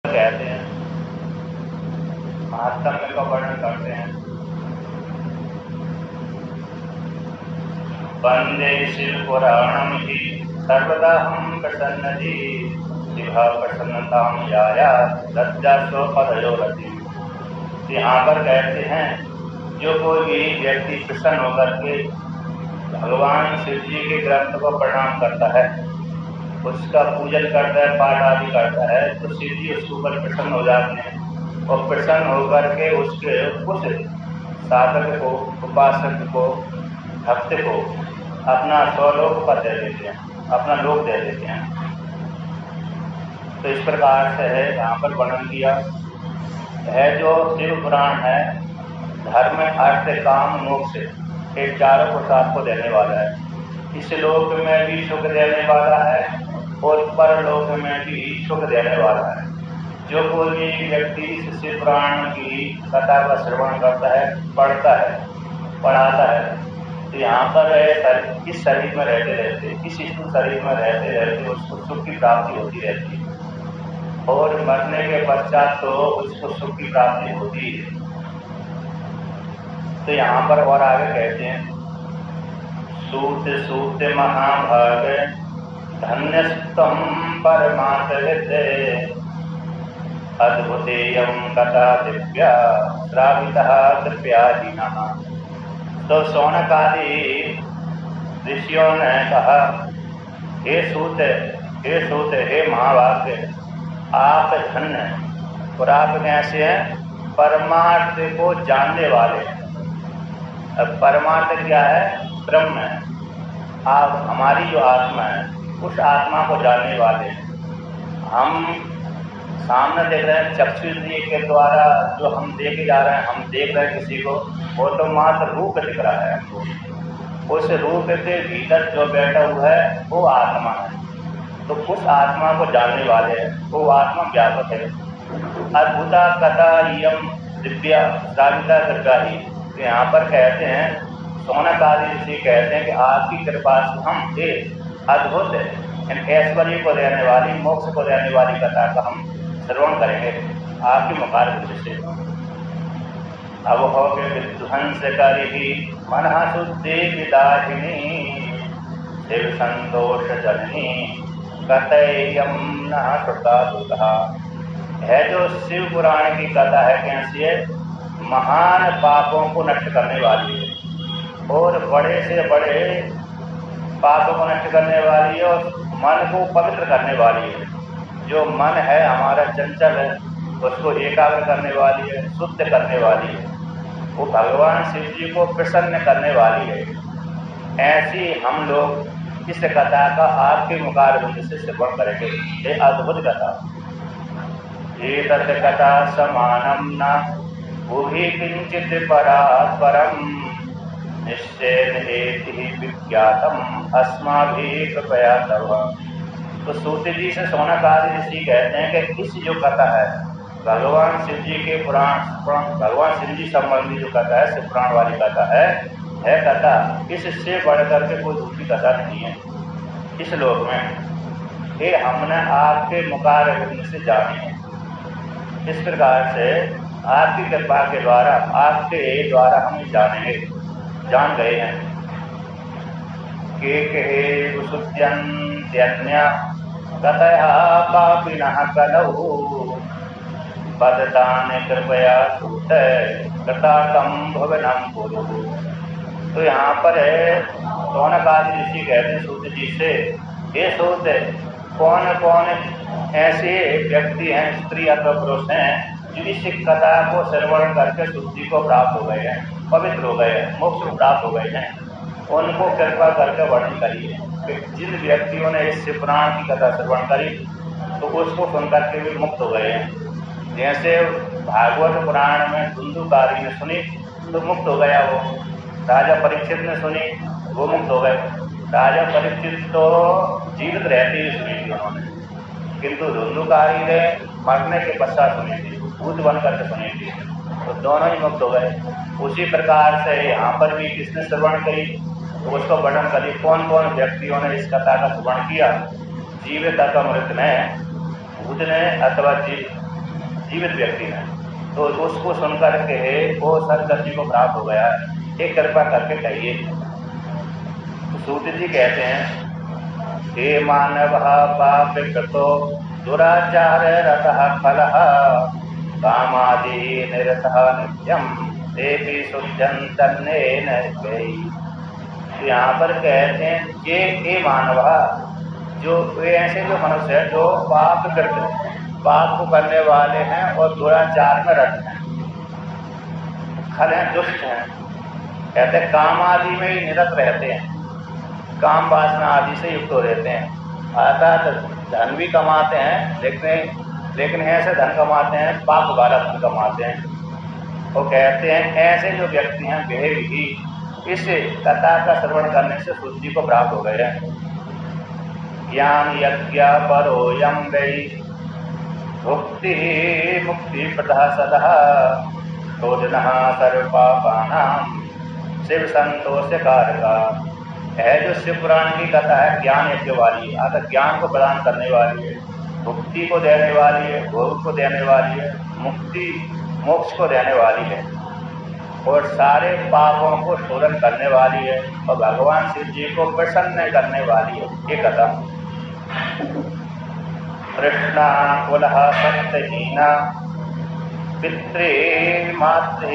कहते हैं, महात्म्य का वर्णन करते हैं। वंदे शिव पुराणम ही सर्वदा हम प्रसन्न जी शिवा प्रसन्नताम याया लज्जा स्व पदयोरति। यहाँ पर कहते हैं, जो कोई भी व्यक्ति प्रसन्न होकर के भगवान शिव जी के ग्रंथ को प्रणाम करता है, उसका पूजन करता है, पाठ आदि करता है, तो शिव जी उसके ऊपर प्रसन्न हो जाते हैं और प्रसन्न होकर के उसके उस साधक को, उपासक को, भक्त को अपना स्वलोक पर दे देते हैं, अपना लोक दे देते हैं। तो इस प्रकार से है यहाँ पर वर्णन किया है। जो शिव पुराण है, धर्म, अर्थ, काम, मोक्ष ये चारों पुरुषार्थ को देने वाला है। इस लोक में भी सुख देने वाला है और परलोक में भी सुख देने वाला है। जो कोई भी व्यक्ति इस शिव पुराण की कथा का श्रवण करता है, पढ़ता है, पढ़ाता है, तो यहाँ पर इस शरीर में रहते रहते, इस स्थूल शरीर में रहते रहते उसको सुख की प्राप्ति होती रहती है और मरने के पश्चात तो उसको सुख की प्राप्ति होती है। तो यहाँ पर और आगे कहते हैं, सूत सूत महाभाग धन्यस्तम परमात्मविद्ये अद्भुतेयं कथा दिव्या श्रावितः कृपयादीनः। तो शौनक आदि ऋषियों ने कहा, हे सूत, हे महाभाग्य, आप धन्य हैं और आप कैसे हैं? परमार्थ को जानने वाले हैं। अब परमार्थ क्या है? ब्रह्म है। आप हमारी जो आत्मा है, उस आत्मा को जानने वाले हैं। हम सामने देख रहे हैं, चक्षुन्द्रिय के द्वारा जो हम देखे जा रहे हैं, हम देख रहे हैं किसी को, वो तो मात्र रूप दिख रहा है हमको। उस रूप के भीतर जो बैठा हुआ है वो आत्मा है। तो उस आत्मा को जानने वाले हैं, वो आत्मा व्यापक है। अद्भुता कथा यम दिव्या श्राविता कृपयाही। तो यहाँ पर कहते हैं, शौनक आदि ऋषि कहते हैं कि आपकी कृपा से हम एक अद्भुत ऐश्वर्य को देने वाली, मोक्ष को देने वाली कथा का हम श्रवण करेंगे आपकी मुखारबिंद से। अब हो के विध्वंस करी मन शुद्धि विदाहिनी शिव संतोष जननी कथयम न श्रुता दुधा। है जो शिव पुराण की कथा है, कैसी है? महान पापों को नष्ट करने वाली है और बड़े से बड़े पापों को नष्ट करने वाली है और मन को पवित्र करने वाली है। जो मन है हमारा चंचल है, उसको एकाग्र करने वाली है, शुद्ध करने वाली है, वो भगवान शिव जी को प्रसन्न करने वाली है। ऐसी हम लोग इस कथा का आपके मुखारबिंद से श्रवण करेंगे। ये अद्भुत कथा। ये तत् कथा समानम न भूहि किंचित परात्परम निश्चयेन एति विज्ञातम अस्माभिः कृपया तव। तो सूत जी से शौनक आदि ऋषि कहते हैं कि इस जो कथा है, भगवान शिव जी के भगवान शिव जी संबंधी जो कथा है, शिव पुराण वाली कथा है कथा, इससे बढ़कर के कोई दूसरी कथा नहीं है इस लोक में। ये हमने आपके मुखारबिंद से जानी है। इस प्रकार से आपकी कृपा के द्वारा, आपके द्वारा हम जान गए हैं। के कहे सुत्यन्त्यन्य कथया पापिनः कलौ पददान कृपया सूत कृतार्थं भवनं कुरु। तो यहाँ पर है, शौनक आदि ऋषि कहते हैं सूत जी से, हे सूत, कौन कौन ऐसे व्यक्ति हैं, स्त्री अथवा पुरुष हैं, जो इस कथा को श्रवण करके शुद्धि को प्राप्त हो गए हैं, पवित्र हो गए हैं, मोक्ष को प्राप्त हो गए हैं, उनको कृपा करके वर्णन करिए कि जिन व्यक्तियों ने इस पुराण की कथा श्रवण करी तो उसको सुनकर के भी मुक्त हो गए हैं। जैसे भागवत पुराण में धुंधुकारी ने सुनी तो मुक्त हो गया वो, राजा परीक्षित ने सुनी वो मुक्त हो गए। राजा परीक्षित तो जीवित रहते ही सुनी थी उन्होंने, किंतु धुंधुकारी ने मरने के पश्चात सुनी थी, भूत बन करके सुनी थी, तो दोनों ही मुक्त हो गए। उसी प्रकार से यहाँ पर भी किसने श्रवण करी, उसको वर्णन करी, कौन कौन व्यक्तियों ने इस कथा का श्रवण किया। जीवित अथवा मृत ने, भूत ने अथवा जीवित व्यक्ति है, तो उसको सुनकर के वो सदगति को प्राप्त हो गया, एक कृपा करके कहिए। तो सूत जी कहते हैं, हे मानव पाप कृतो दुराचार रतः फलः कामादि निरतः नित्यम देवी शुद्धं तन्नेन गई। यहाँ पर कहते हैं ये मानव, जो ऐसे जो मनुष्य है जो पाप करते, पाप को करने वाले हैं और दुराचार में रत हैं, खल हैं, दुष्ट हैं, कहते हैं काम आदि में ही निरत रहते हैं, काम वासना आदि से युक्त हो रहते हैं, अर्थात धन भी कमाते हैं लेकिन ऐसे धन कमाते हैं, पाप वाला धन कमाते हैं। वो कहते हैं ऐसे जो व्यक्ति हैं वे भी इस कथा का श्रवण करने से शुद्धि को प्राप्त हो गए हैं। ज्ञान यज्ञ परोयम गई भुक्ति मुक्ति प्रदा सदा शोधन सर्वपापानां शिव संतोष कारका है। जो शिव पुराण की कथा है ज्ञान यज्ञ वाली है, अर्थात ज्ञान को प्रदान करने वाली है, मुक्ति को देने वाली है, भोग को देने वाली है, मुक्ति मोक्ष को देने वाली है और सारे पापों को शोधन करने वाली है और भगवान शिव जी को प्रसन्न करने वाली है ये कथा। कृष्णा कुलः सत्यहीना पितृ मातृ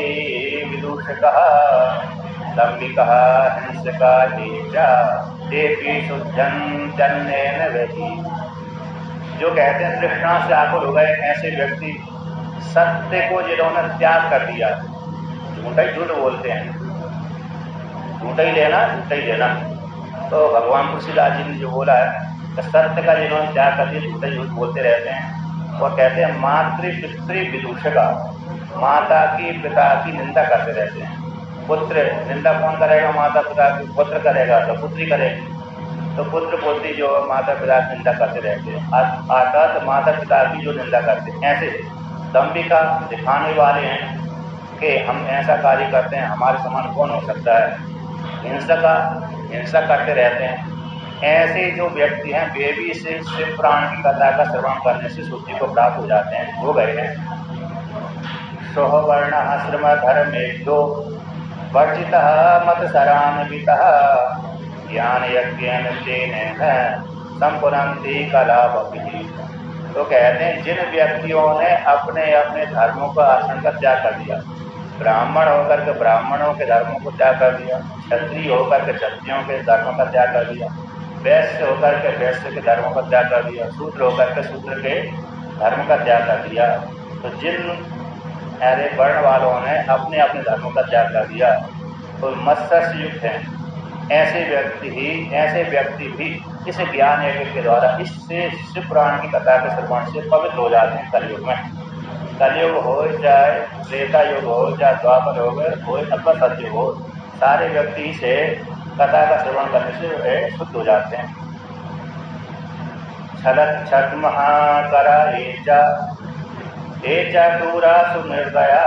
विदूषकः लंबिकः हिंसका देवी शुद्धं तन्नेन वही। जो कहते हैं तृष्णा से आकुल हो गए ऐसे व्यक्ति, सत्य को जिन्होंने त्याग कर दिया, झूठा ही झूठ बोलते हैं, झूठा ही लेना झूठा ही देना। तो भगवान तुलसीदास जी ने जो बोला है, सत्य का जिन्होंने त्याग कर दिया झूठा ही झूठ बोलते रहते हैं। और कहते हैं मातृ पितृ विदूषका, माता की पिता की निंदा करते रहते हैं। पुत्र निंदा कौन करेगा? माता पिता की। पुत्र करेगा तो पुत्री करेगी, तो पुत्र पुत्री जो माता पिता की निंदा करते रहते हैं, अर्थात माता पिता की जो निंदा करते हैं। ऐसे दंभिका दिखाने वाले हैं कि हम ऐसा कार्य करते हैं, हमारे समान कौन हो सकता है। हिंसा करते रहते हैं। ऐसे जो व्यक्ति हैं वे भी इसे शिव पुराण की कथा का श्रवण करने से शुद्धि को प्राप्त हो जाते हैं, हो गए हैं। सोहवर्ण आश्रम धर्मेभ्यो वर्जितः मत सरान्वितः ज्ञान यज्ञेन तेन संपुनन्ति कलावभिः। तो कहते हैं जिन व्यक्तियों ने अपने अपने धर्मों का आचरण का त्याग कर दिया, ब्राह्मण होकर के ब्राह्मणों के धर्मों को त्याग कर दिया, क्षत्रिय होकर के क्षत्रियों के धर्मों का त्याग कर दिया, वैश्य होकर के वैश्य के धर्मों का त्याग कर दिया, शूद्र होकर के शूद्र के धर्म का त्याग कर दिया। तो जिन ऐसे वर्ण वालों ने अपने अपने धर्मों का त्याग कर दिया तो मत्सर्य युक्त हैं, ऐसे व्यक्ति भी इस ज्ञान यज्ञ के द्वारा इससे शिव पुराण की कथा के श्रवण से पवित्र हो जाते हैं। कलयुग में, कलयुग हो चाहे त्रेता युग हो चाहे द्वापर हो अथवा सत्य हो, सारे व्यक्ति से कथा का श्रवण करने से शुद्ध हो जाते हैं। छलत छठ महाकरा दूरा सुनिर्दया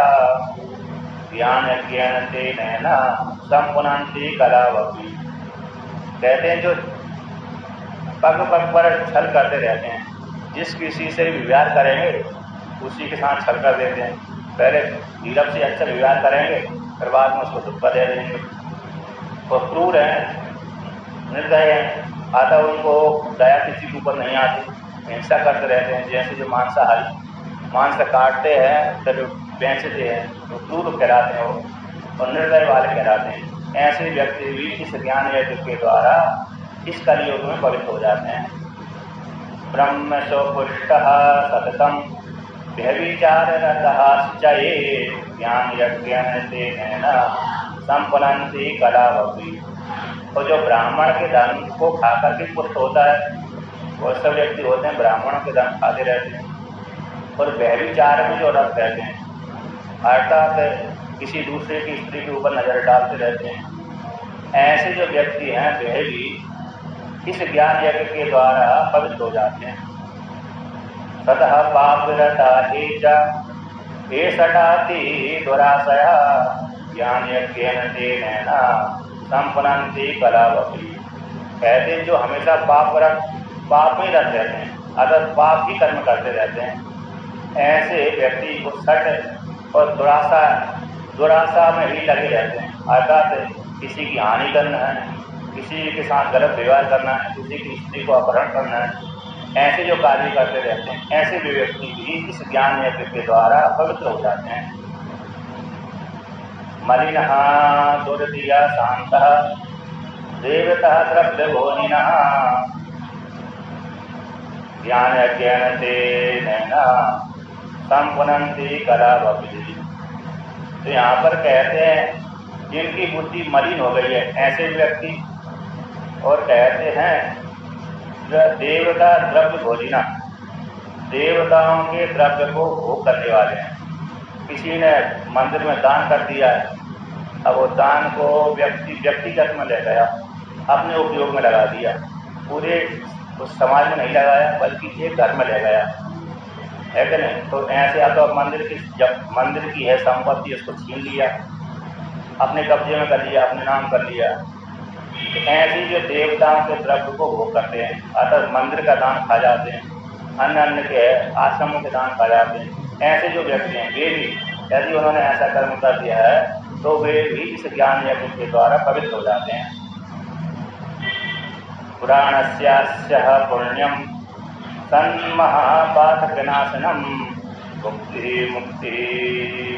ज्ञान ज्ञान तेन संपुनन्ति कलावपि। कहते हैं जो पग पग पर छल करते रहते हैं, जिस किसी से व्यवहार करेंगे उसी के साथ छल कर देते हैं। पहले नीरव से अच्छा व्यवहार करेंगे फिर बाद में उसको दुख दे देंगे। और क्रूर हैं, निर्दय हैं, आता उनको दया किसी के ऊपर नहीं आती, हिंसा करते रहते हैं। जैसे जो मांसाहारी मांस काटते हैं फिर बेचते हैं तो क्रूर कहलाते हैं वो, और निर्दय वाले कहलाते हैं। ऐसे व्यक्ति भी इस ज्ञान यज्ञ के द्वारा इस कलियुग में पवित्र हो जाते हैं। ब्रह्म स्वपुष्टः सततं व्यभिचाररतः चये ज्ञान यज्ञेन तेन संपुनन्ति कलावपि। और जो ब्राह्मण के धन को खाकर के पुष्ट होता है, वो सब व्यक्ति होते हैं ब्राह्मणों के धन खाते रहते हैं और व्यभिचार में जो रत रहते हैं, अर्थात किसी दूसरे की स्त्री के ऊपर नजर डालते रहते हैं। ऐसे जो व्यक्ति हैं वे भी इस ज्ञान यज्ञ के द्वारा पवित्र हो जाते हैं। सतः पाप विरता हे सटाति दुराशया ज्ञान यज्ञेन तेन संपुनन्ति कलावपि। कहते हैं जो हमेशा पाप में रत रहते हैं, अगर पाप ही कर्म करते रहते हैं, ऐसे व्यक्ति को सट और दुराशा में ही लगे रहते हैं। अर्थात किसी की हानि करना है, किसी के साथ गलत व्यवहार करना है, किसी की स्त्री को अपहरण करना है, ऐसे जो कार्य करते रहते हैं, ऐसे भी व्यक्ति भी इस ज्ञान यज्ञ के द्वारा पवित्र हो जाते हैं। मलिनः दुर्दिया शांतः देवतः द्रव्यभोजिनः ज्ञान अज्ञान ते नैना संपुनन्ति कलावपि। तो यहाँ पर कहते हैं जिनकी बुद्धि मलिन हो गई है ऐसे व्यक्ति, और कहते हैं देवता द्रव्य भोजिना, देवताओं के द्रव्य को भोग करने वाले हैं। किसी ने मंदिर में दान कर दिया है, अब वो दान को व्यक्तिगत में ले गया, अपने उपयोग में लगा दिया, पूरे उस समाज में नहीं लगाया बल्कि एक घर में ले गया, है कि नहीं? तो ऐसे अब तो जब मंदिर की है संपत्ति उसको छीन लिया, अपने कब्जे में कर लिया, अपने नाम कर लिया। तो ऐसी जो देवताओं के द्रव्य को भोग करते हैं, अर्थात मंदिर का दान खा जाते हैं, अन्य के आश्रमों के दान खा जाते हैं, ऐसे जो व्यक्ति हैं वे भी यदि उन्होंने ऐसा कर्म कर दिया है तो वे भी इस ज्ञान यज्ञ के द्वारा पवित्र हो जाते हैं। पुराणस्यास्य पुण्यम तन्महापातक विनाशनम मुक्ति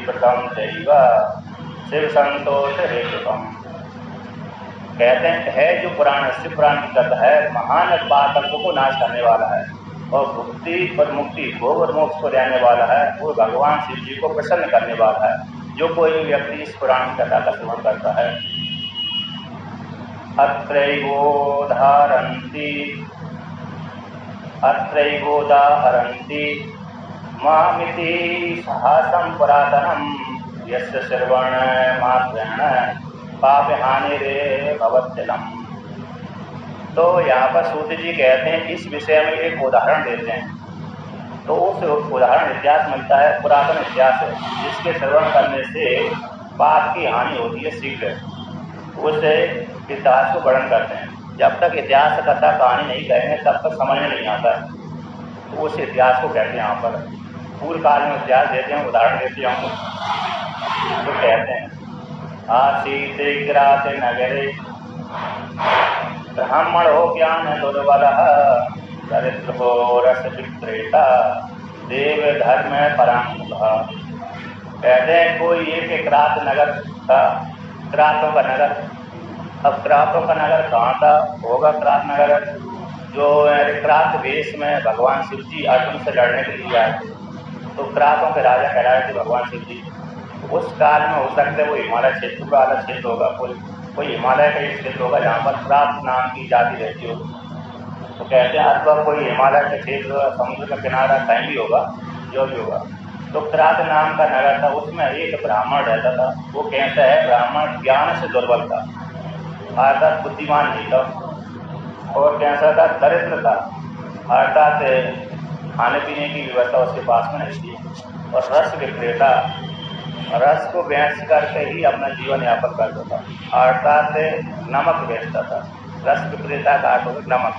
प्रथम दैव शिव संतोष हेतुकम। कहते हैं जो पुराण से पुराण की कथा है, महान पातकों को नाश करने वाला है और मुक्ति और भोग और मोक्ष को देने वाला है, वो भगवान शिव जी को प्रसन्न करने वाला है जो कोई व्यक्ति इस पुराण की कथा का श्रवण करता है। अत्रैवोदाहरन्ति मामिति साहसं पुरातनम यस्य श्रवण मात्रेण पाप हानि रे भवत्यलम। तो यहाँ पर सूत जी कहते हैं इस विषय में एक उदाहरण देते हैं। तो उस उदाहरण इतिहास मिलता है, पुरातन इतिहास है, जिसके श्रवण करने से पाप की हानि होती है शीघ्र। उस इतिहास को वर्णन करते हैं। जब तक इतिहास कथा कहानी नहीं कहेंगे तब तक समझ में नहीं आता। तो उस इतिहास को कहते हैं यहाँ पर पूर्व काल में इतिहास देते हैं, उदाहरण देते हैं। तो कहते हैं आसीत ग्रात नगरे ब्राह्मणो ज्ञान दुर्बलः दरिद्रो रस विक्रेता देव धर्म परांगुः। कहते हैं कोई एक क्रात नगर था, क्रातों का नगर। अब क्रातों का नगर कहाँ था? होगा क्रात नगर जो क्रात वेश में भगवान शिव जी अर्जुन से लड़ने के लिए आए थे। तो क्रातों के राजा कहलाए थे भगवान शिव जी। उस काल में हो सकता है वो हिमालय क्षेत्र का अलग क्षेत्र होगा, कोई हिमालय का एक क्षेत्र होगा जहाँ पर क्रात नाम की जाति रहती हो। तो कहते हैं अथवा कोई हिमालय का क्षेत्र, समुद्र का किनारा कहीं भी होगा, जो भी होगा। तो क्रात नाम का नगर था, उसमें एक ब्राह्मण रहता था। वो कैसा है? ब्राह्मण ज्ञान से दुर्बल था, अर्थात बुद्धिमान नहीं था। और कैसा था? दरिद्र था, अर्थात खाने पीने की व्यवस्था उसके पास में नहीं थी। और रस विक्रेता, रस को बेच करके ही अपना जीवन यापन करता था, अर्थात नमक बेचता था। रस विक्रेता का अर्थ होगा नमक।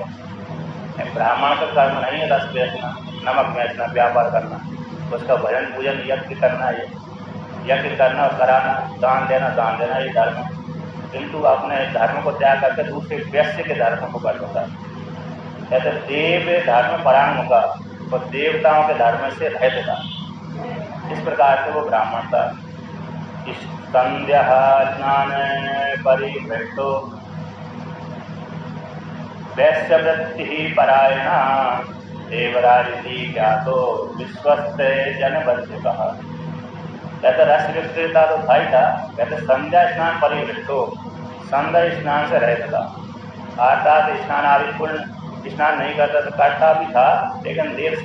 ब्राह्मण का कर्म नहीं है रस बेचना, नमक बेचना, व्यापार करना। उसका भजन पूजन यज्ञ करना, ये यज्ञ करना और कराना, दान देना ये धर्म। किंतु अपने धर्म को त्याग करके दूसरे वैश्य के धर्म को करता था। कहते देव धर्म परांग का, और देवताओं के धर्म से रहित था। इस प्रकार से वो ब्राह्मण था। इस संध्या स्नान परिवृतो वैश्यवृत्ति परायणा देवराजति ज्ञातो विश्वस्त जनवद्य। कहते रस विक्रेता तो भाई था। कहते संध्या स्नान परिवृतो, संध्या स्नान से रहता था, अर्थात स्नान आदि पूर्ण स्नान नहीं करता भी था, लेकिन देर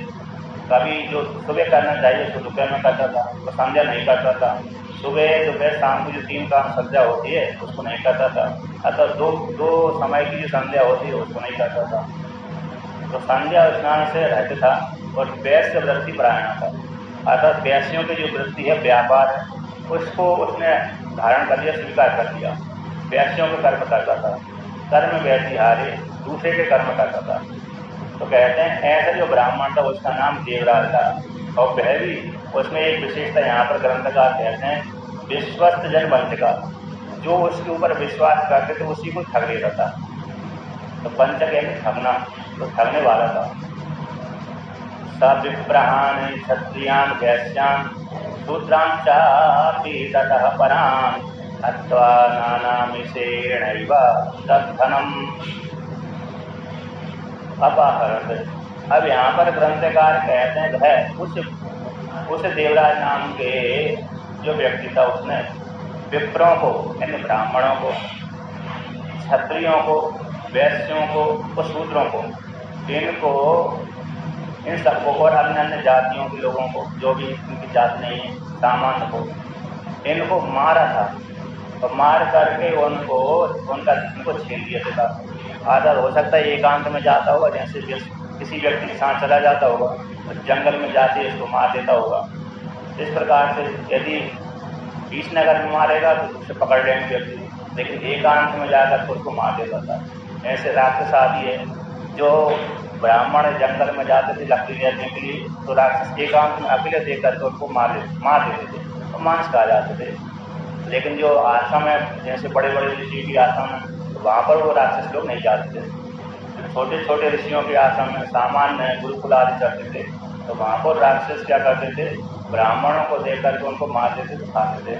कभी जो सुबह करना चाहिए उसको दोपहर में करता था, तो संध्या नहीं करता था। सुबह दोपहर शाम की जो 3 काम संध्या होती है उसको नहीं करता था, अतः दो समय की जो संध्या होती है उसको नहीं करता था। तो संध्या स्नान से रहते था। और वैश्य वृत्ति परायण था, अर्थात वैश्यों की जो वृत्ति है, व्यापार है, उसको उसने धारण कर लिया, स्वीकार कर लिया। वैश्यों के कर्म करता था, कर्म वैशिहारे, दूसरे के कर्म करता था। तो कहते हैं ऐसा जो ब्राह्मण था उसका नाम देवराज था। और वह भी उसमें एक विशेषता यहाँ पर ग्रंथकार कहते हैं विश्वस्त जन वंचका, जो उसके ऊपर विश्वास करते थे उसी को ठग लेता था। तो वंचक यानी ठगना, तो ठगने वाला था। सब विप्रहान क्षत्रियान वैश्यान शूद्रान चापि ततः परान हत्वा नानामिषेणैव तद्धनम अपहरत। अब यहाँ पर ग्रंथकार कहते हैं वह उस देवराज नाम के जो व्यक्ति था उसने विप्रों को यानी ब्राह्मणों को, क्षत्रियों को, वैश्यों को और शूद्रों को, इन सबको और अन्य अन्य जातियों के लोगों को जो भी इनकी जाति नहीं है सामान्य को, इनको मारा था। और मार करके उनको छीन लिया था। आदर हो सकता है एकांत में जाता होगा, जैसे किसी व्यक्ति के साथ चला जाता होगा तो जंगल में जाते इसको मार देता होगा। इस प्रकार से यदि बीच नगर में मारेगा तो उसे पकड़ लेंगे व्यक्ति, लेकिन एकांत में जाकर तो उसको मार देता था। ऐसे राक्षस आदि है जो ब्राह्मण जंगल में जाते थे लकड़ी लेने के लिए, तो राक्षस एकांत में अकेले देख करके उनको मार देते थे और मांस खा जाते थे। लेकिन जो आश्रम है जैसे बड़े बड़े ऋषि की आश्रम है, तो वहाँ पर वो राक्षस लोग नहीं जाते थे। छोटे छोटे ऋषियों के आश्रम में सामान्य गुरुकुल आदि चलते थे, तो वहाँ पर राक्षस क्या करते थे, ब्राह्मणों को देख करके उनको मार देते थे, खाते थे।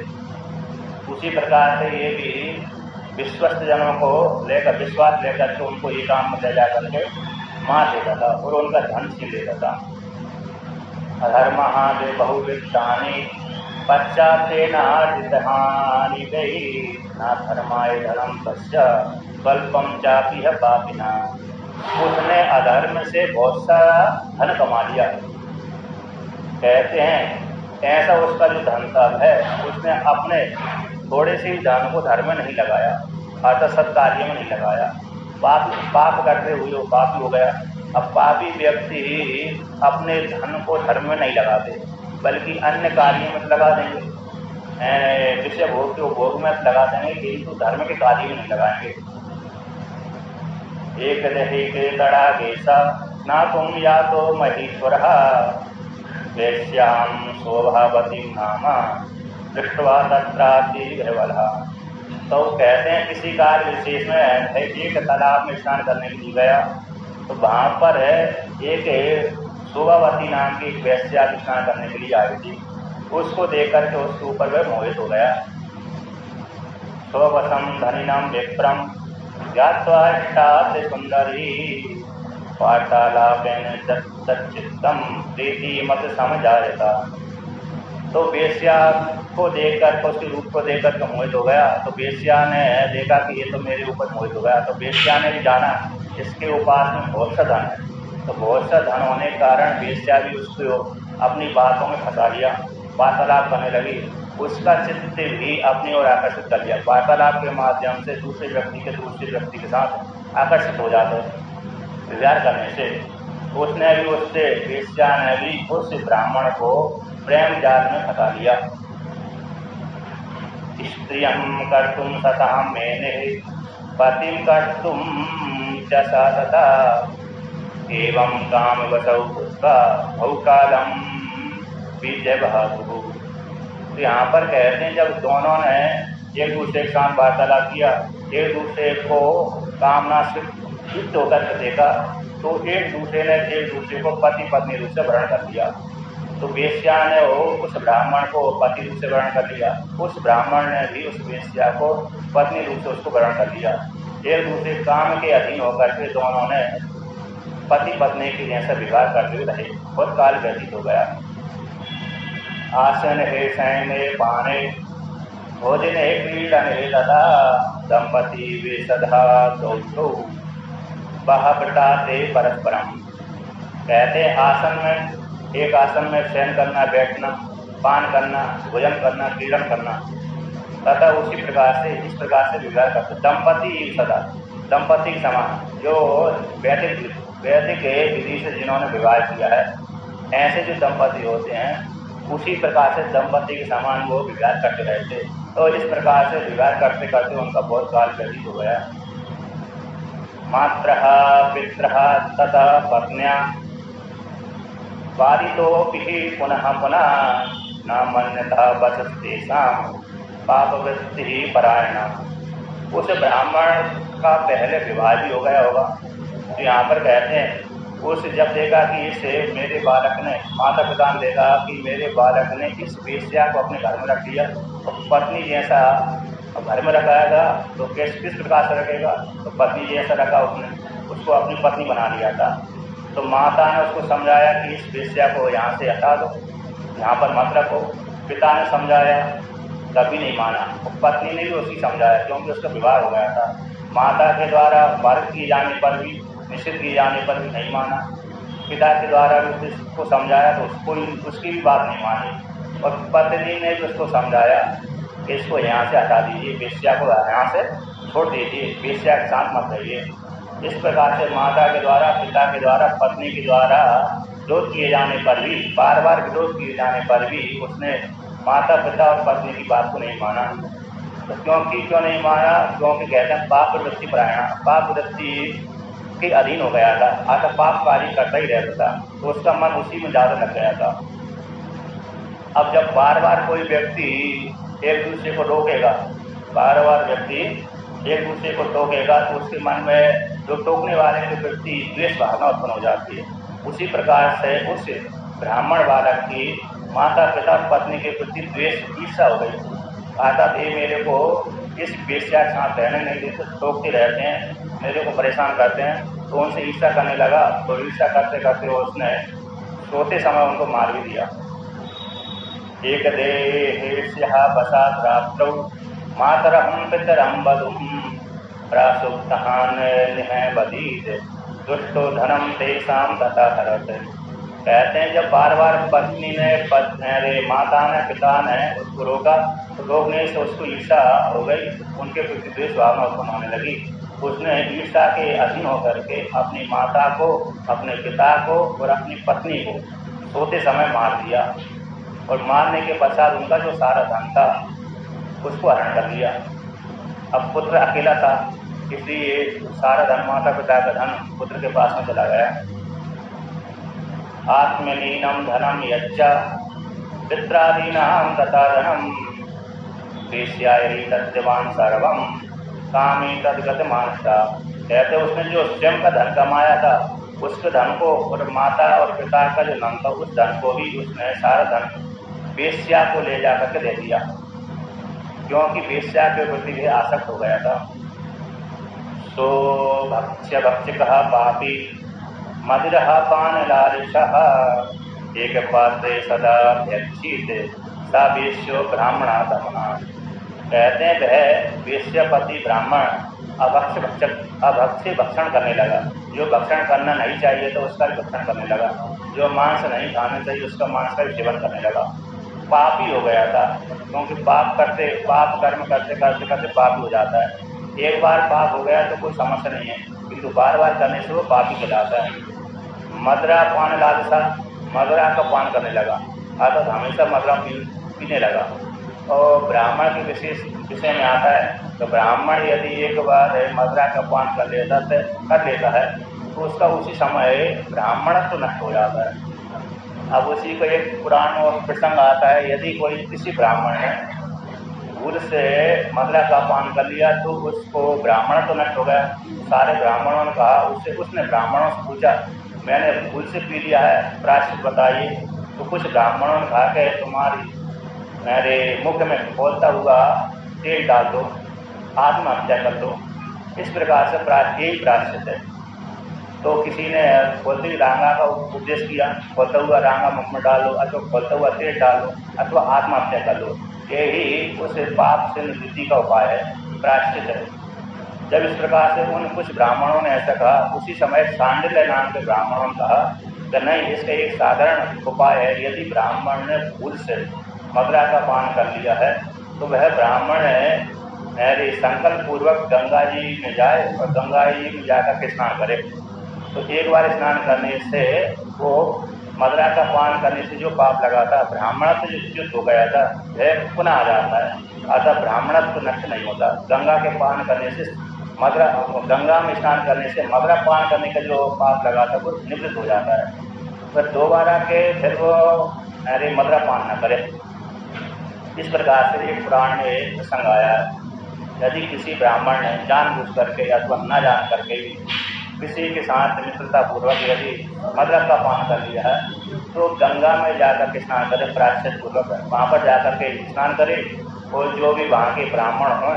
उसी प्रकार से ये भी विश्वस्त जनों को लेकर विश्वास लेकर के उनको ये काम में ले जा करके मार देता था और उनका धन छीन लेता था। अधर्महादे बहुविद्धानि पश्चातेनार्जितहानि गई न धर्माय धर्म तस्य कल्पम चापि है पापिना। उसने अधर्म से बहुत सारा धन कमा लिया। कहते हैं ऐसा उसका जो धन था है उसने अपने थोड़े से धन को धर्म में नहीं लगाया, अर्थात सत्कार्य में नहीं लगाया। पाप करते हुए वो पापी हो गया। अब पापी व्यक्ति अपने धन को धर्म में नहीं लगाते बल्कि अन्य कार्य में लगा देंगे, विषय भोग के भोग में लगा देंगे, किंतु धर्म के कार्य में नहीं लगाएंगे। एक दही के तड़ा गेसा ना तुम या तो महेश्वर वैश्याम शोभावती नामा दृष्टवा तत्राति गृहवला। तो कहते हैं किसी कार्य विशेष में एक तालाब में स्नान करने के लिए गया, तो वहाँ पर एक शोभावती नाम की एक वैश्या स्नान करने के लिए आई थी। उसको देख करके उसके ऊपर वह मोहित हो गया। शोभसम धनिनम विप्रम ज्ञात्वा इष्टात् सुंदरी वार्तालापेन तच्चित्तम प्रीति मत समझायता। तो वेश्या को देखकर उसके रूप को देखकर के मोहित हो गया। तो वेश्या ने देखा कि ये तो मेरे ऊपर मोहित हो गया। तो वेश्या ने भी जाना इसके उपास में बहुत सा धन है, तो बहुत सा धन होने के कारण वेश्या भी उसको अपनी बातों में फंसा लिया, वार्तालाप करने लगी। उसका चित्त भी अपनी ओर आकर्षित कर लिया। वार्तालाप के माध्यम से दूसरे व्यक्ति के साथ आकर्षित हो जाते विचार करने से। उसने भी उससे वेश्या ने भी उस ब्राह्मण को प्रेम जाल में फंसा लिया। स्त्रियं कर्तुम सतः मेने पतिं कर्तुम च सतता एवं काम वसौ पुष्पा बहुकालम विजय बहादुर। तो यहाँ पर कहते हैं जब दोनों ने एक दूसरे के साथ वार्तालाप किया, एक दूसरे को कामना से युक्त होकर देखा, तो एक दूसरे को पति पत्नी रूप से ग्रहण कर लिया। तो वेश्या ने उस ब्राह्मण को पति रूप से ग्रहण कर लिया, उस ब्राह्मण ने भी उस वेश्या को पत्नी रूप से उसको ग्रहण कर लिया। एक दूसरे काम के अधीन होकर के दोनों ने पति पत्नी के जैसा विवाह करते हुए रहे। बहुत काल व्यतीत हो गया। आसन हे सैने पाने भोजन हे पीड़न हे लता दंपति वे सदा दो बहबटाते परस्परम। कहते आसन में एक आसन में शयन करना, बैठना, पान करना, भोजन करना, क्रीड़न करना तथा उसी प्रकार से इस प्रकार से विवाह करते। दंपति सदा दंपति के समान जो वैदिक विधि से जिन्होंने विवाह किया है, ऐसे जो दंपति होते हैं उसी प्रकार से दंपति के समान वो विवाह करते रहे थे। तो इस प्रकार से विवाह करते करते उनका बहुत काल व्यतीत हो गया। मात्रः पितरः तथा पत्न्या वारितोऽपि पुनः पुनः न मन्यता वचस्तेषां पापवृत्तिः परायणा। उस ब्राह्मण का पहले विवाह भी हो गया होगा, तो यहाँ पर कहते हैं उस जब देखा कि इसे मेरे बालक ने, माता पिता ने देखा कि मेरे बालक ने इस वेश्या को अपने घर में रख दिया, तो पत्नी जैसा घर में रखाएगा तो किस प्रकार से रखेगा, तो पत्नी जैसा रखा उसने, उसको अपनी पत्नी बना लिया था। तो माता ने उसको समझाया कि इस वेश्या को यहाँ से हटा दो, यहाँ पर मत रखो। पिता ने समझाया, कभी नहीं माना। पत्नी ने भी उसकी समझाया, क्योंकि उसका विवाह हो गया था। माता के द्वारा वर्ग किए जाने पर भी, निषिद्ध किए जाने पर भी नहीं माना। पिता के द्वारा भी उसको समझाया तो उसकी भी बात नहीं मानी। और पत्नी ने भी उसको समझाया कि इसको यहाँ से हटा दीजिए, वेश्या को यहाँ से छोड़ दीजिए, वेश्या के साथ मत रहिए। इस प्रकार से माता के द्वारा, पिता के द्वारा, पत्नी के द्वारा विरोध किए जाने पर भी, बार बार विरोध किए जाने पर भी उसने माता पिता और पत्नी की बात को नहीं माना। तो क्यों नहीं माना? क्योंकि कहते हैं पाप वृत्ति परायणा, पाप वृत्ति के अधीन हो गया था, अतः पाप कार्य करता ही रहता था, तो उसका मन उसी में ज़्यादा लग गया था। अब जब बार बार कोई व्यक्ति एक दूसरे को रोकेगा, बार बार व्यक्ति एक दूसरे को टोकेगा, तो उसके मन में जो टोकने वाले के प्रति द्वेष भावना उत्पन्न हो जाती है। उसी प्रकार से उस ब्राह्मण बालक की माता पिता पत्नी के प्रति द्वेष, ईर्षा हो गई। आता ये मेरे को इस वेश्या के साथ रहने नहीं देते, टोकते रहते हैं, मेरे को परेशान करते हैं, तो उनसे ईर्षा करने लगा। तो ईर्षा करते करते उसने सोते समय उनको मार भी दिया। एक देहेश्या बसात रात्रौ मातरहं पितरं वधूं प्रासुप्तान् निहबधीत दुष्टो धनम तेषां तथा हरत। कहते हैं जब बार बार पत्नी ने, माता ने, पिता ने उसको रोका, तो रोकने से उसको ईर्षा हो गई, उनके प्रति द्वेष भावना उत्पन्न होने लगी। उसने ईर्षा के अधीन होकर के अपनी माता को, अपने पिता को और अपनी पत्नी को सोते समय मार दिया। और मारने के पश्चात उनका जो सारा धन था उसको हरण कर लिया। अब पुत्र अकेला था, इसलिए सारा धन, माता पिता का धन पुत्र के पास में चला गया। आत्मनीनम धनम यच्च पित्रादीनां तथा धनम वेश्यायै तद्यवान सर्वम कामी तद्गतमानता। कहते उसने जो स्वयं का धन कमाया था, उसके धन को और माता और पिता का जो धन था, उस धन को भी उसने सारा धन वेश्या को ले जाकर के दे दिया, क्योंकि वेश्या के प्रति भी आसक्त हो गया था। सो भक्ष्यभक्षिकः पापी मदिरः पानलालिशः एक पात्रे सदा व्यक्षित सा वेश्यो ब्राह्मणातमः। कहते हैं वह वेश्यापति ब्राह्मण अभक्ष्य भक्षण करने लगा। जो भक्षण करना नहीं चाहिए तो उसका भी भक्षण करने लगा, जो मांस नहीं खाना चाहिए उसका मांस का भी सेवन करने लगा। पापी हो गया था, क्योंकि पाप कर्म करते करते करते पाप हो जाता है। एक बार पाप हो गया तो कोई समस्या नहीं है, किंतु बार बार करने से वो पापी कहलाता है। मदरा पान लालसा, मदरा का पान करने लगा, अर्थात हमेशा मदरा पीने लगा। और ब्राह्मण के विशेष विषय में आता है, तो ब्राह्मण यदि एक बार मदरा का पान कर लेता है तो उसका उसी समय ब्राह्मण तो नष्ट हो जाता है। अब उसी को एक पुराण और प्रसंग आता है, यदि कोई किसी ब्राह्मण ने भूल से मदरा का पान कर लिया तो उसको ब्राह्मण तो नष्ट हो गया। सारे ब्राह्मणों ने कहा, उसने ब्राह्मणों से पूछा, मैंने भूल से पी लिया है, प्रायश्चित बताइए। तो कुछ ब्राह्मणों ने कहा कि तुम्हारी मेरे मुख में खोलता हुआ तेल डाल दो, आत्महत्या कर दो। इस प्रकार से प्रायश्चित है। तो किसी ने खोलते हुए रांगा का उपदेश किया, खोलता हुआ रांगा मुख में डालो, अथवा खोलता हुआ तेल डालो, अथवा आत्महत्या कर लो। यही उस पाप से निवृत्ति का उपाय है, प्रायश्चित है। जब इस प्रकार से उन कुछ ब्राह्मणों ने ऐसा कहा, उसी समय सांडिल्य नाम के ब्राह्मणों ने कहा कि नहीं, इसका एक साधारण उपाय है। यदि ब्राह्मण ने भूल से मदरा का पान कर लिया है तो वह ब्राह्मण संकल्प पूर्वक गंगा जी में जाए और गंगा जी में जाकर के स्नान करे। तो एक बार स्नान करने से वो मदरा का पान करने से जो पाप लगा था, ब्राह्मणत्व जो च्युत हो गया था, वह पुनः आ जाता है। अतः ब्राह्मणत्व नष्ट नहीं होता। गंगा के पान करने से गंगा में स्नान करने से मदरा पान करने का जो पाप लगा था वो निवृत्त हो जाता है। फिर दोबारा के फिर वो अरे मदरा पान न करे। इस प्रकार से एक पुराण में एक प्रसंग आया है, यदि किसी ब्राह्मण ने जानबूझ करके अथवा न जान करके भी किसी के साथ मित्रता पूर्वक यदि मदरा का पान कर लिया है तो गंगा में जाकर के स्नान करे, प्रायश्चित पूर्वक वहाँ पर जाकर के स्नान करे और जो भी वहाँ के ब्राह्मण हों,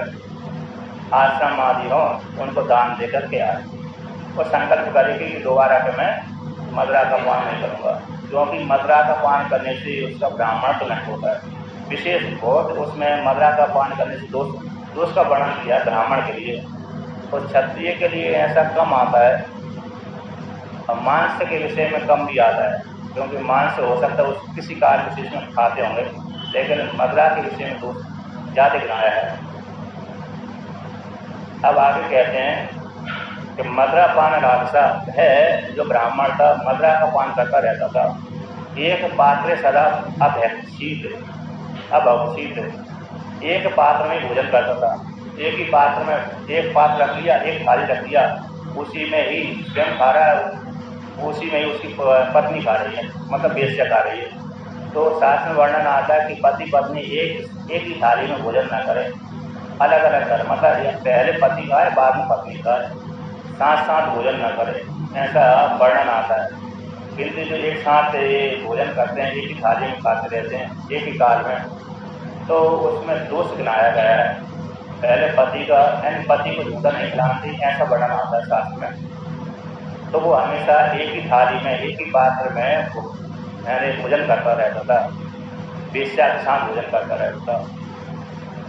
आश्रम आदि हों, उनको दान दे करके आए और संकल्प करे कि दोबारा के मैं मदरा का पान नहीं करूँगा, क्योंकि मदरा का पान करने से उसका ब्राह्मण तो नष्ट होता है। विशेष बहुत उसमें मदरा का पान करने से दोष का वर्णन किया ब्राह्मण के लिए, और क्षत्रिय के लिए ऐसा कम आता है और मांस के विषय में कम भी आता है, क्योंकि मांस हो सकता है उस किसी काल विशेष में खाते होंगे, लेकिन मदरा के विषय में दोष ज़्यादा गिनाया है। अब आगे कहते हैं कि मदरा पान राक्षसा है जो ब्राह्मण था, मदरा का पान करता रहता था। एक पात्र सदा अभक्षित एक पात्र में भोजन करता था। एक ही पात्र में एक पात्र रख लिया, एक थाली रख लिया, उसी में ही स्वयं खा रहा है, उसी में ही उसकी पत्नी खा रही है, मतलब वेश्या खा रही है। तो शास्त्र में वर्णन आता है कि पति पत्नी एक ही थाली में भोजन न करें, अलग अलग कर, मतलब पहले पति खाए बाद में पत्नी खाए, साथ साथ भोजन न करें, ऐसा वर्णन आता है। किंतु जो एक साथ भोजन करते हैं, एक ही थाली में खाते रहते हैं एक ही काल में, तो उसमें दोष गिनाया गया है। पहले पति का यानी पति को झूठा नहीं खिलाना चाहिए, ऐसा वर्णन आता है शास्त्र में। तो वो हमेशा एक ही थाली में एक ही पात्र में यानी भोजन करता रहता था, वेश्या के साथ भोजन करता रहता था।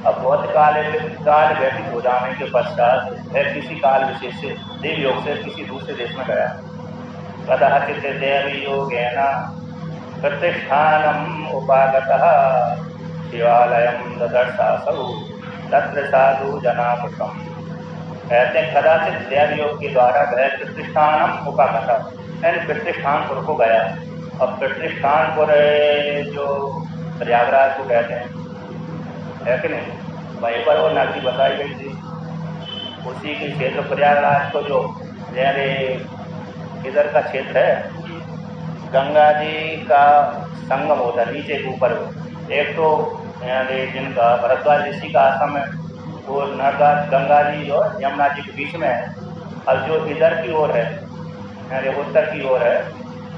अब बहुत काल व्यतीत हो जाने के पश्चात वह किसी काल विशेष से देव योग से किसी दूसरे देश में गया। कदाचित् देवी योगेन प्रतिष्ठानम उपागतः शिवालयम ददर्शासौ तत्र साधु जनामृतम। कहते हैं कदाचित देव योग के द्वारा वह प्रतिष्ठानम उपागतः यानी प्रतिष्ठानपुर को गया। अब प्रतिष्ठानपुर जो प्रयागराज को कहते हैं, है कि नहीं, वहीं पर वो नगरी बसाई गई थी। उसी के क्षेत्र प्रयागराज को जो यानी इधर का क्षेत्र है, गंगा जी का संगम होता है नीचे के ऊपर। एक तो यानी जिनका भरद्वाज ऋषि का आश्रम है वो नर्मदा गंगा जी और यमुना जी के बीच में है, और जो इधर की ओर है यानी उत्तर की ओर है,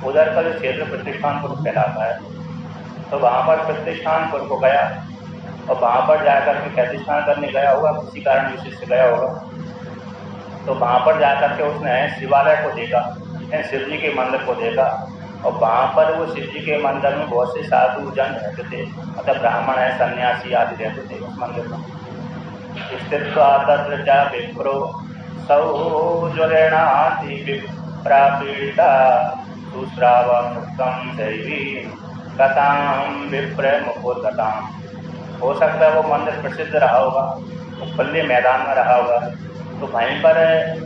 उधर का जो क्षेत्र प्रतिष्ठानपुर कहलाता है। तो वहाँ पर प्रतिष्ठानपुर को गया और वहाँ पर जाकर के प्रतिष्ठान करने गया होगा, किसी कारण विशेष से गया होगा। तो वहाँ पर जाकर के उसने शिवालय को देखा, शिव जी के मंदिर को देखा, और वहाँ पर वो शिव जी के मंदिर में बहुत से साधु जन रहते थे, मतलब ब्राह्मण है, सन्यासी आदि रहते थे उस मंदिर में। स्थित्वा तत्र च विप्रो सौजरेणाति विप्रापीडिता सुश्रावमुक्तं दैवी कथां विप्र मुखोद्गताम्। हो सकता है वो मंदिर प्रसिद्ध रहा होगा, तो खुले मैदान में रहा होगा, तो वहीं पर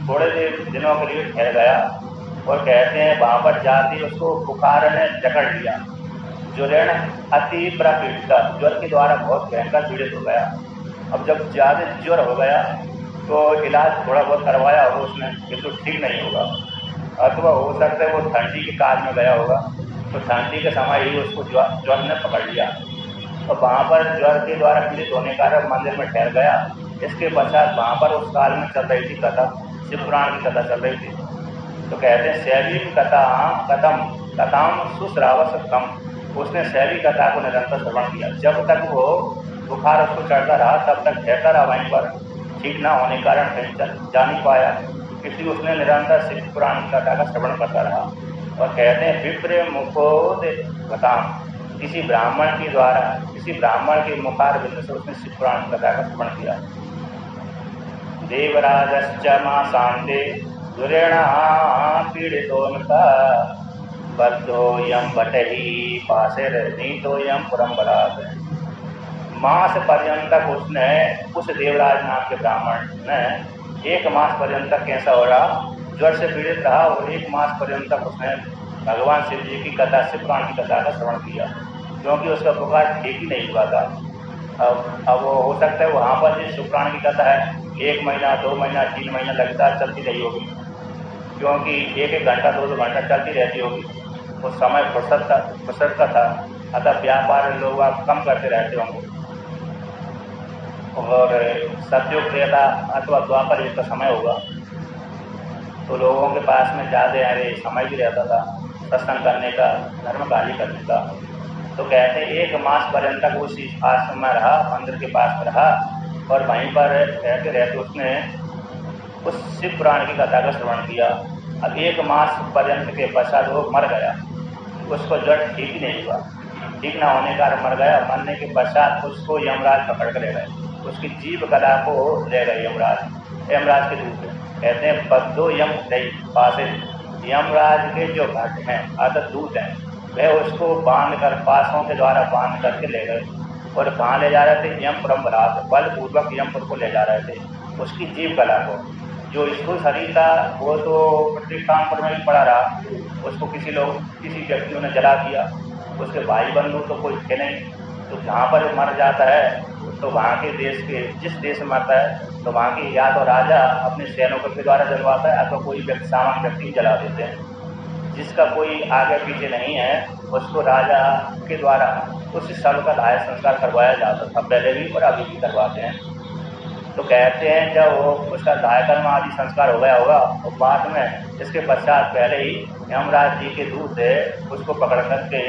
थोड़े दिनों के लिए ठहर गया। और कहते हैं वहाँ पर जाते उसको बुखार ने जकड़ लिया, ज्वरेण अति प्रपीड़िता, ज्वर के द्वारा बहुत भयंकर पीड़ित हो गया। अब जब ज़्यादा ज्वर हो गया तो इलाज थोड़ा बहुत करवाया होगा उसने, किंतु ठीक नहीं होगा। अथवा हो सकता है वो ठंडी के काल में गया होगा, तो ठंडी के समय ही उसको ज्वर ने पकड़ लिया, और वहाँ पर ज्वर के द्वारा पीड़ित होने के कारण मंदिर में ठहर गया। इसके पश्चात वहाँ पर उस काल में चल रही थी कथा, शिव पुराण की कथा चल रही थी। तो कहते हैं शैवी कथाम सुश्रावसम, उसने शैवी कथा को निरंतर श्रवण किया। जब तक वो बुखार उसको चढ़ता रहा तब तक ठहरता रहा वहीं पर, ठीक ना होने के कारण कहीं जा नहीं पाया, इसलिए उसने निरंतर शिव पुराण की कथा का श्रवण करता रहा। और कहते हैं विप्र मुखोद्गताम, किसी ब्राह्मण के द्वारा, किसी ब्राह्मण के मुखार बिंदु से उसने शिव पुराण की कथा का श्रवण किया। देवराजश्च मासान्ते दुरेणा पीड़ितोऽन्ता बद्धोऽयं बटही पाशैर्नीतोऽयं पुरं बलात्। मास पर्यंतक उसने, उस देवराज नाम के ब्राह्मण ने 1 मास पर्यंत कैसा हो रहा, ज्वर से पीड़ित रहा, और 1 मास पर्यंत उसने भगवान शिव जी की कथा, शिव पुराण की कथा का श्रवण किया, क्योंकि उसका बुखार ठीक ही नहीं हुआ था। अब वो हो सकता है वहाँ पर जिस शिव पुराण की कथा है 1 महीना 2 महीना 3 महीना लगातार चलती रही होगी, क्योंकि 1-1 घंटा 2-2 घंटा चलती रहती होगी। उस समय फुर्सत का था, अतः व्यापार लोग आप कम करते रहते होंगे। और सतयुग त्रेता अथवा द्वापर युग का समय होगा तो लोगों के पास में ज़्यादा अरे समय भी रहता था सत्संग करने का, धर्म कार्य करने का। तो कहते हैं 1 मास पर्यंत तक उस आश्रम में रहा, मंदिर के पास में रहा और वहीं पर रहते रहते उसने उस शिव पुराण की कथा का श्रवण किया। अब 1 मास पर्यंत के पश्चात वो मर गया, उसको जड़ ठीक ही नहीं हुआ, ठीक ना होने का मर गया। मरने के पश्चात उसको यमराज पकड़ कर ले गए, उसकी जीव कला को ले गए यमराज के दूत कहते हैं बद्दो यम नहीं पासे, यमराज के जो भट्ट हैं अर्थात दूत हैं वह उसको बांध कर पासों के द्वारा बांध करके ले गए और कहाँ ले जा रहे थे, यमपुरम बरात, बलपूर्वक यमपुर को ले जा रहे थे। उसकी जीव कला को, जो स्थूल शरीर था वो तो प्रतिष्ठानपुर में ही पड़ा रहा, उसको किसी व्यक्तियों ने जला दिया, उसके भाई बंधु तो कोई थे नहीं। तो जहाँ पर मर जाता है तो वहाँ के देश के जिस देश में मरता है तो वहाँ की या तो राजा अपने सैनिकों के द्वारा जलवाता है अथवा कोई सामान्य व्यक्ति जला देते हैं। जिसका कोई आगे पीछे नहीं है उसको राजा के द्वारा उस स्थल का दाह संस्कार करवाया जाता था, पहले भी और अभी भी करवाते हैं। तो कहते हैं जब वो उसका दाह कर्म आदि संस्कार हो गया होगा और बाद में इसके पश्चात पहले ही यमराज जी के दूत उसको पकड़ करके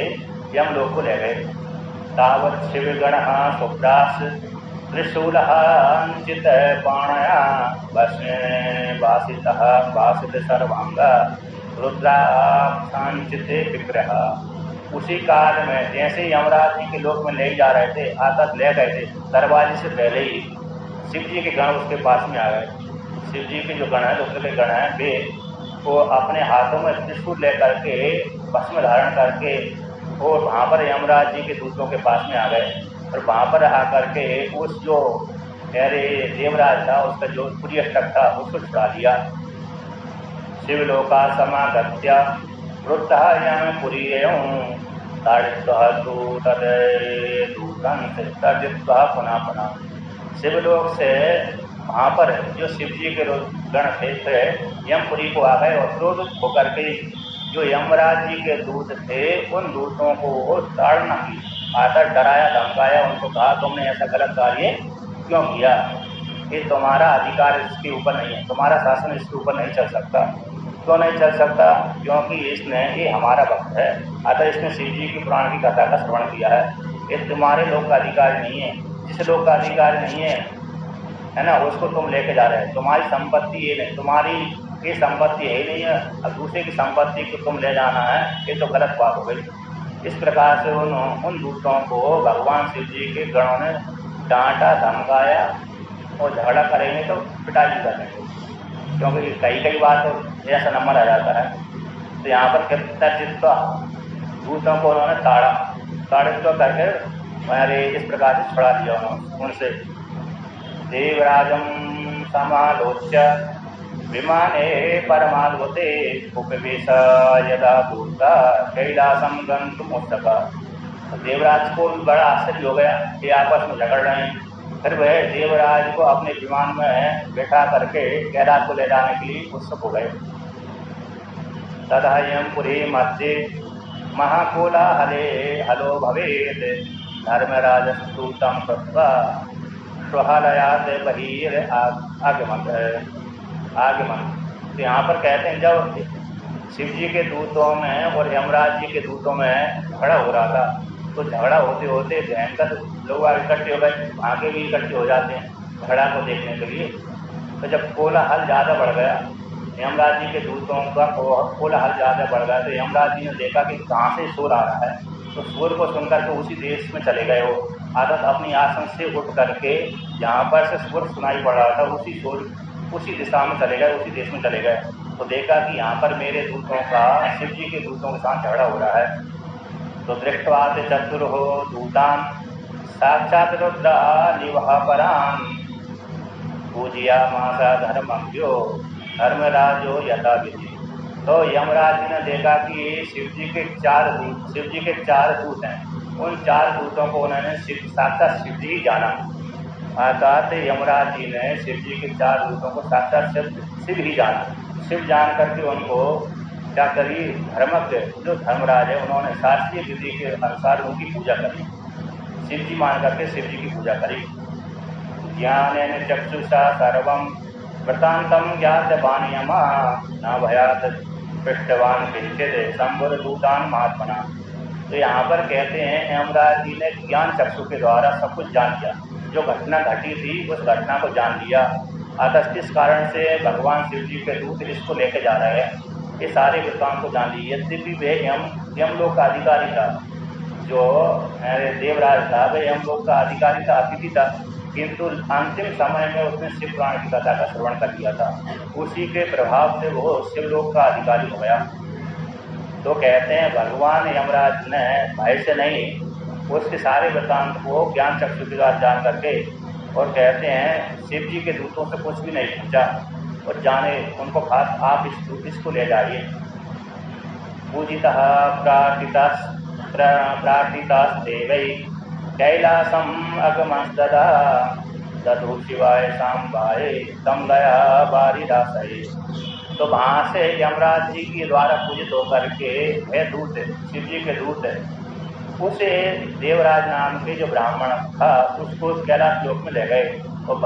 यमलोक को ले गए। तावत् शिवगण सुप्रास त्रिशूल अंचित पाणया वासित सर्वांग रुद्राक्षांचित विग्रह। उसी काल में जैसे यमराज जी के लोक में ले जा रहे थे, आतत ले गए थे, दरवाजे से पहले ही शिव जी के गण उसके पास में आ गए। शिव जी के जो गण है, रुद्र के गण हैं, वे वो अपने हाथों में त्रिशूल लेकर के भस्म धारण करके और वहाँ पर यमराज जी के दूतों के पास में आ गए और वहाँ पर आकर के उस जो देवराज था उसका जो पुर्यष्टक था उसको छुड़ा दिया। शिवलोका समागत्य वृद्धः यमपुरीयं ताडित्वा दूतं तर्जित्वा पुनः पुनः। शिवलोक से वहाँ पर जो शिव जी के गण थे यमपुरी को आ गए और क्रोधित होकर के जो यमराज जी के दूत थे उन दूतों को वो ताड़ना की, आकर डराया धमकाया, उनको कहा तुमने ऐसा गलत कार्य क्यों किया, ये तुम्हारा अधिकार इसके ऊपर नहीं है, तुम्हारा शासन इसके ऊपर नहीं चल सकता। क्यों नहीं चल सकता? क्योंकि ये हमारा भक्त है, अतः इसने शिव जी की पुराण की कथा का श्रवण किया है, ये तुम्हारे लोक का अधिकार नहीं है। जिस लोक का अधिकार नहीं है ना, उसको तुम लेके जा रहे हो, तुम्हारी संपत्ति ये नहीं, तुम्हारी ये संपत्ति है ही नहीं है, अब दूसरे की संपत्ति को तुम ले जाना है, ये तो गलत बात हो गई। इस प्रकार से उन दूतों को भगवान शिव जी के गणों ने डांटा धमकाया और झगड़ा करेंगे तो पिटाई भी करेंगे, क्योंकि कई बार तो ऐसा नंबर आ जाता है। तो यहाँ पर तर्जित्वा दूतों को उन्होंने ताड़ित्व करके हमारे इस प्रकार से छुड़ा दिया उनसे। देवराजम समालोच्य विमाने परमाद्भुते उपवेश यदा भूता कैलासम गंतुमुत्सुका। देवराज को बड़ा आश्चर्य हो गया कि आपस में झगड़ रहे हैं। फिर वह देवराज को अपने विमान में बैठा करके कैलाश को ले जाने के लिए उत्सुक हो गए। तदा यमपुरी मध्ये महाकोलाहले हलो भवेत् धर्मराजस्तूतं कृत्वा स्वहालयात् बहिर् आगमन। तो यहाँ पर कहते हैं जब शिव जी के दूतों में और यमराज जी के दूतों में झगड़ा हो रहा था, तो झगड़ा होते होते भयंकर लोग इकट्ठे हो गए, आगे भी इकट्ठे हो जाते हैं झगड़ा को देखने के लिए। तो जब कोलाहल ज़्यादा बढ़ गया, यमराज जी के दूतों का कोलाहल ज़्यादा बढ़ गया, तो यमराज जी ने देखा कि कहाँ से शोर आ रहा है, तो शोर को सुनकर के उसी देश में चले गए। वो आदत अपनी आसन से उठ करके जहाँ पर से शोर सुनाई पड़ रहा था उसी दिशा में चले गए, उसी देश में चले गए। तो देखा कि यहाँ पर मेरे दूतों का शिव जी के दूतों के साथ झगड़ा हो रहा है। तो दृष्टवाद चतुर्हो दूतान साक्षात रुद्रा निवह परान पूजिया मासा धर्मज्ञो धर्मराजो यथा विधि। तो यमराज जी ने देखा कि शिव जी के चार दूत हैं, उन 4 दूतों को उन्होंने साक्षात शिव जी ही जाना। अर्थात यमराज जी ने शिव जी के 4 दूतों को साक्षात शिव ही जाना। शिव जान करके उनको क्या करी, धर्मज्ञ जो धर्मराज है उन्होंने शास्त्रीय विधि के अनुसार उनकी पूजा करी, शिव जी मान करके शिव जी की पूजा करी। ज्ञानेन चक्षुषा सर्वं वृतांतम ज्ञातवानियमा न भयात पृष्ठवान किंचित संबुरदूतान महात्मना। तो यहाँ पर कहते हैं यमराज जी ने ज्ञान चक्षु के द्वारा सब कुछ जान लिया, जो घटना घटी थी उस घटना को जान लिया। अतः इस कारण से भगवान शिव जी के दूत इसको लेके जा रहे हैं, ये सारे वृत्तांत को जान ली। यद्यपि वे यमलोक का अधिकारी था, जो देवराज था वे यमलोक का अधिकारी था, अतिथि था, किंतु अंतिम समय में उसने शिव पुराण की कथा का श्रवण कर लिया था, उसी के प्रभाव से वो शिवलोक का अधिकारी हो गया। तो कहते हैं भगवान यमराज ने भय से नहीं, उसके सारे वृत्तांत को ज्ञान चक्षु के द्वारा जान करके, और कहते हैं शिव जी के दूतों से कुछ भी नहीं पूछा और जाने उनको खास आप इसको ले जाइए। पूजितः प्रार्थितास्तेवै कैलासम अगमस्तदा दधु शिवाय सांबाय तम लया बारिदासये। तो वहाँ से यमराज जी के द्वारा पूजित होकर के वह दूत, शिव जी के दूत, उसे देवराज नाम के जो ब्राह्मण था उसको कैलाश लोक में ले गए।